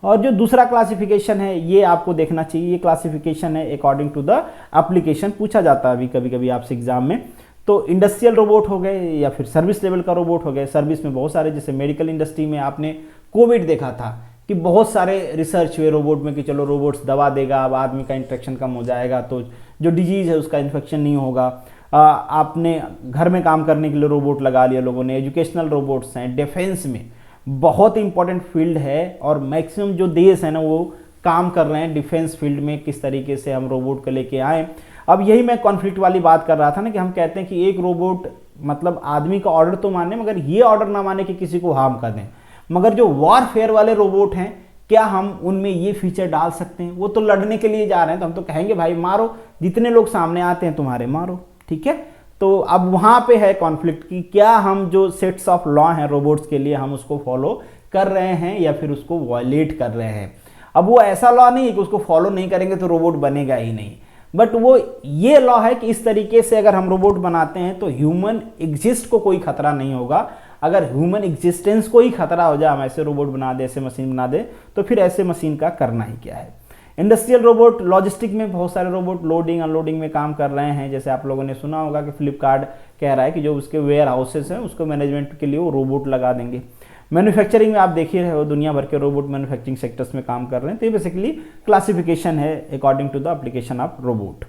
और जो दूसरा क्लासिफिकेशन है ये आपको देखना चाहिए, ये क्लासिफिकेशन है अकॉर्डिंग टू द एप्लीकेशन, पूछा जाता है अभी कभी कभी आपसे एग्जाम में। तो इंडस्ट्रियल रोबोट हो गए या फिर सर्विस लेवल का रोबोट हो गए। सर्विस में बहुत सारे, जैसे मेडिकल इंडस्ट्री में आपने कोविड देखा था कि बहुत सारे रिसर्च हुए रोबोट में कि चलो रोबोट्स दवा देगा, अब आदमी का इंफेक्शन कम हो जाएगा तो जो डिजीज़ है उसका इन्फेक्शन नहीं होगा। आपने घर में काम करने के लिए रोबोट लगा लिया लोगों ने। एजुकेशनल रोबोट्स हैं, डिफेंस में बहुत इंपॉर्टेंट फील्ड है और मैक्सिमम जो देश है ना वो काम कर रहे हैं डिफेंस फील्ड में, किस तरीके से हम रोबोट को लेके आए। अब यही मैं कॉन्फ्लिक्ट वाली बात कर रहा था ना कि हम कहते हैं कि एक रोबोट मतलब आदमी का ऑर्डर तो माने मगर ये ऑर्डर ना माने कि किसी को हार्म कर दें। मगर जो वॉरफेयर वाले रोबोट हैं, क्या हम उनमें ये फीचर डाल सकते हैं? वो तो लड़ने के लिए जा रहे हैं, तो हम तो कहेंगे भाई मारो, जितने लोग सामने आते हैं तुम्हारे मारो, ठीक है। तो अब वहाँ पे है कॉन्फ्लिक्ट कि क्या हम जो सेट्स ऑफ लॉ हैं रोबोट्स के लिए हम उसको फॉलो कर रहे हैं या फिर उसको वायलेट कर रहे हैं। अब वो ऐसा लॉ नहीं है कि उसको फॉलो नहीं करेंगे तो रोबोट बनेगा ही नहीं, बट वो ये लॉ है कि इस तरीके से अगर हम रोबोट बनाते हैं तो ह्यूमन एग्जिस्ट को कोई खतरा नहीं होगा। अगर ह्यूमन एग्जिस्टेंस को ही खतरा हो जाए, हम ऐसे रोबोट बना दे, ऐसे मशीन बना दे, तो फिर ऐसे मशीन का करना ही क्या है। इंडस्ट्रियल रोबोट, लॉजिस्टिक में बहुत सारे रोबोट लोडिंग अनलोडिंग में काम कर रहे हैं। जैसे आप लोगों ने सुना होगा कि फ्लिपकार्ट कह रहा है कि जो उसके वेयर हाउसेस हैं उसको मैनेजमेंट के लिए वो रोबोट लगा देंगे। मैन्युफैक्चरिंग में आप देख ही रहे हो, दुनिया भर के रोबोट मैन्युफैक्चरिंग सेक्टर्स में काम कर रहे हैं। तो ये बेसिकली क्लासिफिकेशन है according to the application of robot.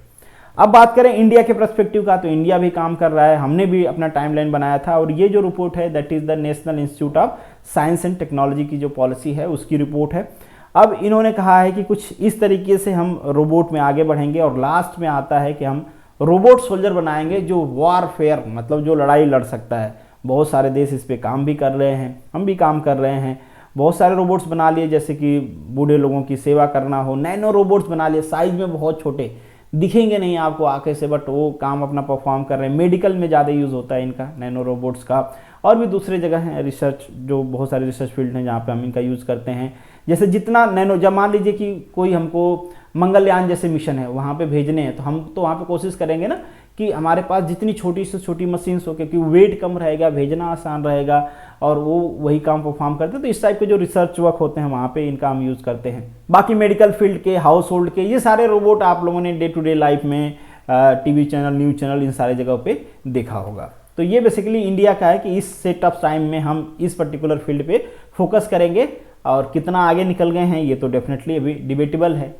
अब बात करें इंडिया के पर्सपेक्टिव का, तो इंडिया भी काम कर रहा है, हमने भी अपना टाइमलाइन बनाया था और ये जो रिपोर्ट है that is the national institute of science and technology की जो पॉलिसी है उसकी रिपोर्ट है। अब इन्होंने कहा है कि कुछ इस तरीके से हम रोबोट में आगे बढ़ेंगे और लास्ट में आता है कि हम रोबोट सोल्जर बनाएंगे जो वॉरफेयर मतलब जो लड़ाई लड़ सकता है। बहुत सारे देश इस पे काम भी कर रहे हैं, हम भी काम कर रहे हैं। बहुत सारे रोबोट्स बना लिए, जैसे कि बूढ़े लोगों की सेवा करना हो, नैनो रोबोट्स बना लिए, साइज में बहुत छोटे, दिखेंगे नहीं आपको आंखें से, बट वो काम अपना परफॉर्म कर रहे हैं। मेडिकल में ज़्यादा यूज़ होता है इनका नैनो रोबोट्स का, और भी दूसरे जगह हैं रिसर्च, जो बहुत सारे रिसर्च फील्ड हैं जहाँ पे हम इनका यूज़ करते हैं। जैसे जितना नैनो, जब मान लीजिए कि कोई हमको मंगलयान जैसे मिशन है वहाँ पे भेजने हैं, तो हम तो वहाँ पे कोशिश करेंगे ना कि हमारे पास जितनी छोटी से छोटी मशीन्स हो, क्योंकि वेट कम रहेगा, भेजना आसान रहेगा और वो वही काम परफॉर्म करते हैं। तो इस टाइप के जो रिसर्च वर्क होते हैं वहाँ पे इनका हम यूज़ करते हैं। बाकी मेडिकल फील्ड के, हाउस होल्ड के, ये सारे रोबोट आप लोगों ने डे टू डे लाइफ में टीवी चैनल, न्यूज़ चैनल, इन सारी जगहों पे देखा होगा। तो ये बेसिकली इंडिया का है कि इस सेट ऑफ टाइम में हम इस पर्टिकुलर फील्ड पे फोकस करेंगे, और कितना आगे निकल गए हैं ये तो डेफिनेटली अभी डिबेटेबल है।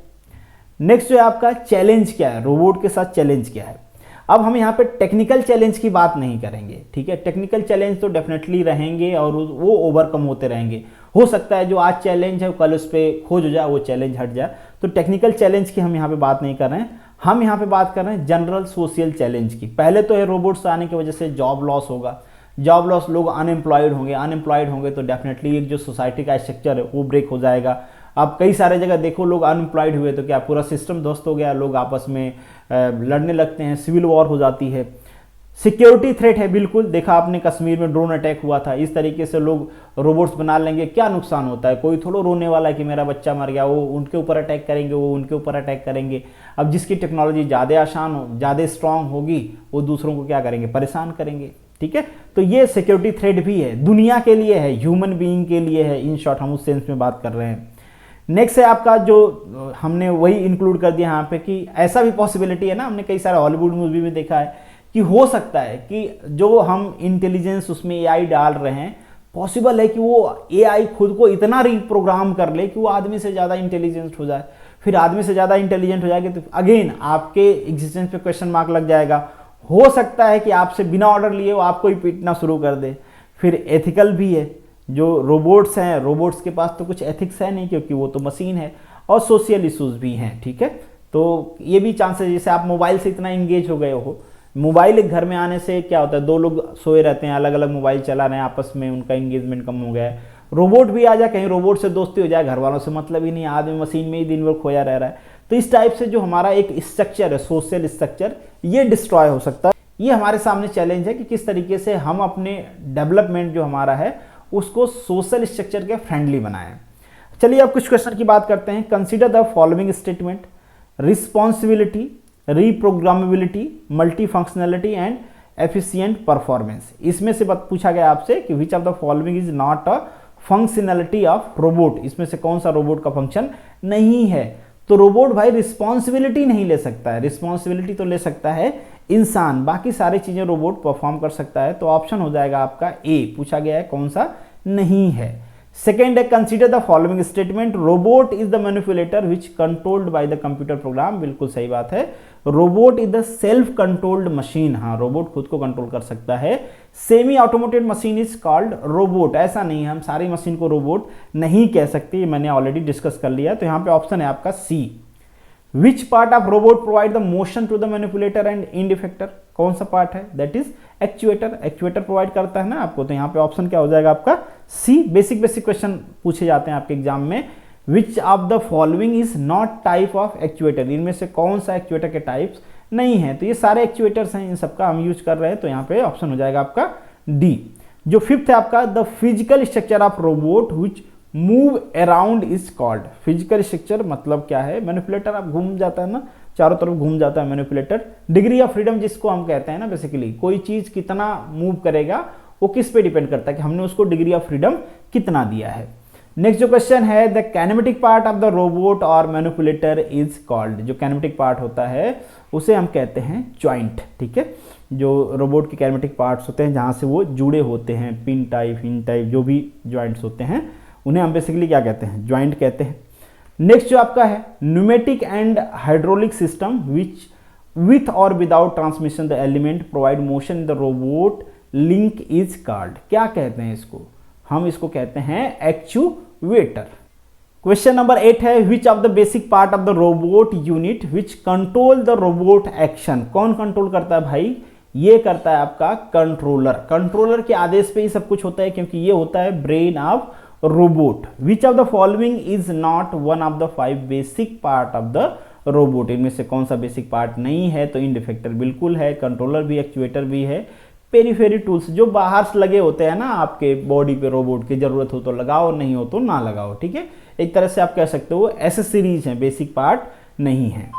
नेक्स्ट जो है आपका चैलेंज क्या है, रोबोट के साथ चैलेंज क्या है। अब हम यहाँ पे टेक्निकल चैलेंज की बात नहीं करेंगे, ठीक है। टेक्निकल चैलेंज तो डेफिनेटली रहेंगे और वो ओवरकम होते रहेंगे। हो सकता है जो आज चैलेंज है कल उस पर खोज हो जाए, वो चैलेंज हट जाए। तो टेक्निकल चैलेंज की हम यहाँ पे बात नहीं कर रहे हैं, हम यहाँ पे बात कर रहे हैं जनरल सोशल चैलेंज की। पहले तो है रोबोट्स आने की वजह से जॉब लॉस होगा, जॉब लॉस, लोग अनएम्प्लॉयड होंगे तो डेफिनेटली एक जो सोसाइटी का स्ट्रक्चर है वो ब्रेक हो जाएगा। अब कई सारे जगह देखो लोग अनएम्प्लॉयड हुए तो क्या पूरा सिस्टम ध्वस्त हो गया, लोग आपस में लड़ने लगते हैं, सिविल वॉर हो जाती है। सिक्योरिटी थ्रेट है, बिल्कुल देखा आपने कश्मीर में ड्रोन अटैक हुआ था। इस तरीके से लोग रोबोट्स बना लेंगे, क्या नुकसान होता है, कोई थोड़ा रोने वाला है कि मेरा बच्चा मर गया, वो उनके ऊपर अटैक करेंगे, वो उनके ऊपर अटैक करेंगे। अब जिसकी टेक्नोलॉजी ज़्यादा आसान हो, ज़्यादा स्ट्रांग होगी, वो दूसरों को क्या करेंगे, परेशान करेंगे, ठीक है। तो ये सिक्योरिटी थ्रेट भी है, दुनिया के लिए है, ह्यूमन बीइंग के लिए है, इन शॉर्ट हम उस सेंस में बात कर रहे हैं। नेक्स्ट है आपका जो हमने वही इंक्लूड कर दिया यहाँ पे कि ऐसा भी पॉसिबिलिटी है ना, हमने कई सारे हॉलीवुड मूवी में देखा है कि हो सकता है कि जो हम इंटेलिजेंस उसमें एआई डाल रहे हैं, पॉसिबल है कि वो एआई खुद को इतना रीप्रोग्राम कर ले कि वो आदमी से ज़्यादा इंटेलिजेंट हो जाए। फिर आदमी से ज़्यादा इंटेलिजेंट हो जाएगी तो अगेन आपके एग्जिस्टेंस पे क्वेश्चन मार्क लग जाएगा। हो सकता है कि आपसे बिना ऑर्डर लिए वो आपको ही पीटना शुरू कर दे। फिर एथिकल भी है, जो रोबोट्स हैं, रोबोट्स के पास तो कुछ एथिक्स है नहीं क्योंकि वो तो मशीन है, और सोशल इश्यूज भी हैं, ठीक है। तो ये भी चांसेस, जैसे आप मोबाइल से इतना इंगेज हो गए हो, मोबाइल एक घर में आने से क्या होता है, दो लोग सोए रहते हैं, अलग अलग मोबाइल चला रहे हैं, आपस में उनका इंगेजमेंट कम हो गया है। रोबोट भी आ जाए, कहीं रोबोट से दोस्ती हो जाए, घर वालों से मतलब ही नहीं, आदमी मशीन में ही दिन भर खोया रह रहा है। तो इस टाइप से जो हमारा एक स्ट्रक्चर है, सोशल स्ट्रक्चर, ये डिस्ट्रॉय हो सकता है। ये हमारे सामने चैलेंज है कि किस तरीके से हम अपने डेवलपमेंट जो हमारा है उसको सोशल स्ट्रक्चर के फ्रेंडली बनाएं। चलिए अब कुछ क्वेश्चन की बात करते हैं। Consider the following statement: responsibility, reprogrammability, multi functionality and efficient performance. इसमें से पूछा गया आपसे कि which of the following is not a functionality of robot. इसमें से कौन सा रोबोट का फंक्शन नहीं है। तो रोबोट भाई रिस्पॉन्सिबिलिटी नहीं ले सकता है, रिस्पॉन्सिबिलिटी तो ले सकता है इंसान, बाकी सारी चीजें रोबोट परफॉर्म कर सकता है। तो ऑप्शन हो जाएगा आपका ए, पूछा गया है कौन सा नहीं है। सेकेंड है consider the following statement: robot is the manipulator which controlled by the computer program. बिल्कुल सही बात है, robot is the self controlled machine. हाँ, रोबोट खुद को कंट्रोल कर सकता है। Semi automated machine is called robot. ऐसा नहीं है, हम सारी मशीन को रोबोट नहीं कह सकते, ये मैंने ऑलरेडी डिस्कस कर लिया। तो यहाँ पे ऑप्शन है आपका C. Which part of robot provide the motion to the manipulator and end effector. कौन सा पार्ट है? That is actuator. Actuator provide करता है ना आपको। तो यहाँ पे ऑप्शन क्या हो जाएगा आपका सी। बेसिक क्वेश्चन पूछे जाते हैं आपके एग्जाम में। विच of the following is not type of actuator. इनमें से कौन सा एक्चुएटर के टाइप्स नहीं है। तो ये सारे एक्चुएटर्स हैं, इन सबका हम यूज कर रहे हैं। तो यहाँ पे ऑप्शन हो जाएगा आपका डी। जो फिफ्थ है आपका the physical structure of robot which move around is called. Physical structure मतलब क्या है? मैनिपुलेटर। आप घूम जाता है ना, चारों तरफ घूम जाता है मैनिपुलेटर। डिग्री ऑफ फ्रीडम जिसको हम कहते हैं ना, बेसिकली कोई चीज कितना मूव करेगा वो किस पे डिपेंड करता है कि हमने उसको डिग्री ऑफ फ्रीडम कितना दिया है। नेक्स्ट जो क्वेश्चन है, the kinematic part of the robot और मैनिपुलेटर इज कॉल्ड। जो कैनेमेटिक पार्ट होता है उसे हम कहते हैं जॉइंट। ठीक है, जो रोबोट के कैनेमेटिक पार्ट्स होते हैं जहां से वो जुड़े होते हैं, पिन टाइप, इन टाइप, जो भी जॉइंट्स होते हैं उन्हें हम बेसिकली क्या कहते हैं? जॉइंट कहते हैं। नेक्स्ट जो आपका है, pneumatic and hydraulic system which with और without transmission the element provide motion in the robot link is called. क्या कहते हैं इसको? हम इसको कहते हैं एक्चुएटर। क्वेश्चन नंबर 8 है, विच of the basic part of the robot unit which control the robot action. कौन कंट्रोल करता है भाई? ये करता है आपका कंट्रोलर। कंट्रोलर के आदेश पे ही सब कुछ होता है क्योंकि ये होता है brain of robot. Which of the following is not one of the 5 basic part of the robot. इनमें से कौन सा बेसिक पार्ट नहीं है? तो इंड इफेक्टर बिल्कुल है, कंट्रोलर भी, एक्चुएटर भी है। पेरिफेरी टूल्स जो बाहर से लगे होते हैं ना आपके बॉडी पे, रोबोट की जरूरत हो तो लगाओ, नहीं हो तो ना लगाओ। ठीक है, एक तरह से आप कह सकते हो एसेसरीज हैं, बेसिक पार्ट नहीं है।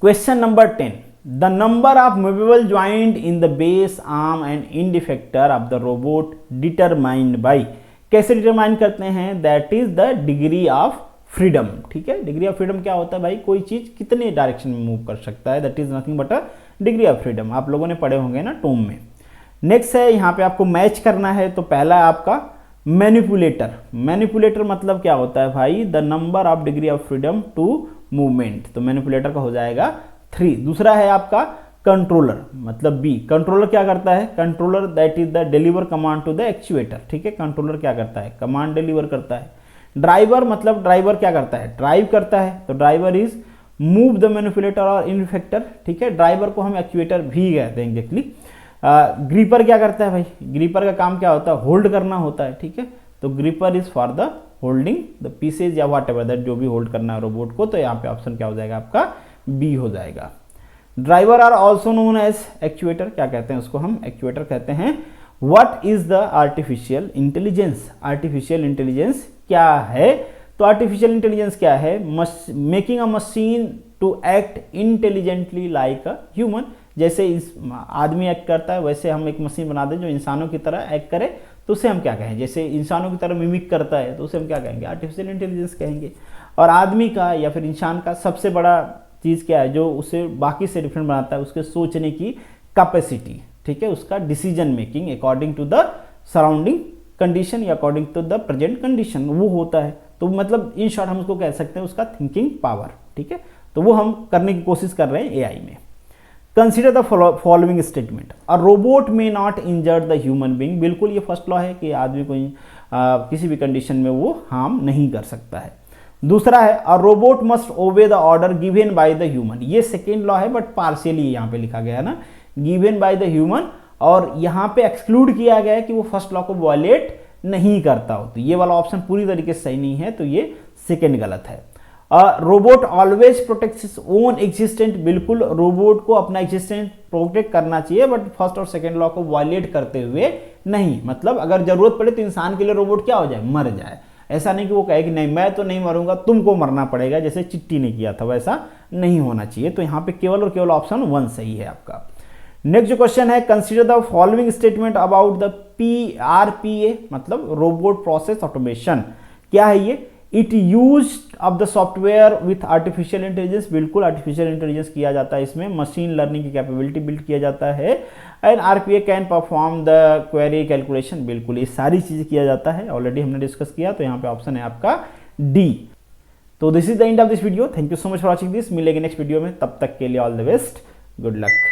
Question number 10, the number of movable joint in the base arm and end effector of the robot determined by, कैसे डिटरमाइन करते हैं, that is the degree of freedom. ठीक है, डिग्री ऑफ फ्रीडम क्या होता है भाई, कोई चीज कितने डायरेक्शन में मूव कर सकता है, that is nothing but a degree of freedom. आप लोगों ने पढ़े होंगे ना टोम में। नेक्स्ट है, यहाँ पे आपको मैच करना है, तो पहला है आपका मैनिपुलेटर। मैनिपुलेटर मतलब क्या होता है भाई, the number of degree of freedom to movement, तो मैनिपुलेटर का हो जाएगा 3। दूसरा है आपका कंट्रोलर, मतलब बी। कंट्रोलर क्या करता है, controller that is the deliver command to the actuator. ठीक है, कंट्रोलर क्या करता है, कमांड डिलीवर करता है। ड्राइवर मतलब ड्राइवर क्या करता है, ड्राइव करता है, तो driver is move the manipulator और इनफेक्टर। ठीक है, ड्राइवर को हम एक्चुएटर भी कहते हैं एग्जैक्टली। ग्रीपर क्या करता है भाई, ग्रीपर का काम क्या होता है, होल्ड करना होता है। ठीक है, तो gripper is for the holding the pieces या व्हाट एवर दैट, जो भी होल्ड करना है रोबोट को, तो यहाँ पे ऑप्शन क्या हो जाएगा आपका बी हो जाएगा। Driver are also known as actuator, क्या कहते हैं उसको हम, एक्चुएटर कहते हैं। What is the artificial intelligence, artificial intelligence क्या है, तो आर्टिफिशियल इंटेलिजेंस क्या है, making a machine to act intelligently like a human. जैसे इस आदमी एक्ट करता है वैसे हम एक मशीन बना दें जो इंसानों की तरह एक्ट करे, तो उसे हम क्या कहें, जैसे इंसानों की तरह मिमिक करता है तो उसे हम क्या कहेंगे, आर्टिफिशियल इंटेलिजेंस कहेंगे। और आदमी का या फिर इंसान का सबसे बड़ा चीज़ क्या है जो उसे बाकी से डिफरेंट बनाता है, उसके सोचने की कैपेसिटी। ठीक है, उसका decision making according to the surrounding condition या according to the present condition वो होता है। तो मतलब इन शॉर्ट हम उसको कह सकते हैं उसका थिंकिंग पावर। ठीक है, तो वो हम करने की कोशिश कर रहे हैं एआई में। Consider the following statement, a robot may not injured the human being, बिल्कुल ये फर्स्ट लॉ है कि आदमी को किसी भी कंडीशन में वो हार्म नहीं कर सकता है। दूसरा है, a robot must obey the order given by the human, ये सेकेंड लॉ है बट पार्शियली यहाँ पे लिखा गया है ना, गिवन बाय द ह्यूमन, और यहाँ पे एक्सक्लूड किया गया है कि वो फर्स्ट लॉ को वायलेट नहीं करता हो, तो ये वाला ऑप्शन पूरी तरीके से सही नहीं है, तो ये सेकेंड गलत है। Robot always protects its own existent, बिल्कुल रोबोट को अपना एग्जिस्टेंस प्रोटेक्ट करना चाहिए बट फर्स्ट और सेकेंड लॉ को वायलेट करते हुए नहीं, मतलब अगर जरूरत पड़े तो इंसान के लिए रोबोट क्या हो जाए, मर जाए। ऐसा नहीं कि वो कहे कि नहीं मैं तो नहीं मरूंगा, तुमको मरना पड़ेगा, जैसे चिट्टी ने किया था, वैसा नहीं होना चाहिए। तो यहाँ पे केवल और केवल ऑप्शन 1 सही है आपका। नेक्स्ट जो क्वेश्चन है, consider the following statement about the PRPA, मतलब रोबोट प्रोसेस ऑटोमेशन, क्या है ये, it use of the software with artificial intelligence, बिल्कुल आर्टिफिशियल इंटेलिजेंस किया जाता है इसमें, मशीन लर्निंग की कैपेबिलिटी बिल्ड किया जाता है, and RPA can perform the query calculation, बिल्कुल ये सारी चीजें किया जाता है, ऑलरेडी हमने डिस्कस किया, तो यहाँ पे ऑप्शन है आपका डी। तो this is the end of this video, thank you so much for watching this, मिलेंगे नेक्स्ट वीडियो में, तब तक के लिए all the best, good luck.